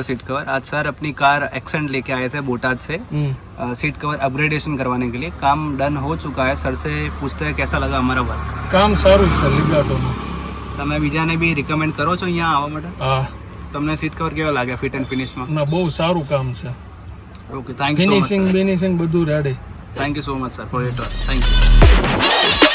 लेगेटो seat cover. आज sir अपनी car accent लेके आए थे बोटाद से सीट कवर अपग्रेडेशन करवाने के लिए। काम डन हो चुका है। सर से पूछते हैं कैसा लगा हमारा वर्क। કામ સારું છે લીગાટોનું. તમે બીજાને બી રિકમેન્ડ કરો છો અહીંયા આવવા માટે? હા, તમને સીટ કવર કેવા લાગ્યા ફિટ એન્ડ ફિનિશમાં? ના બહુ સારું કામ છે. Okay, thank you so much. Finishing બધું ready. Thank you so much sir for your time. Thank you.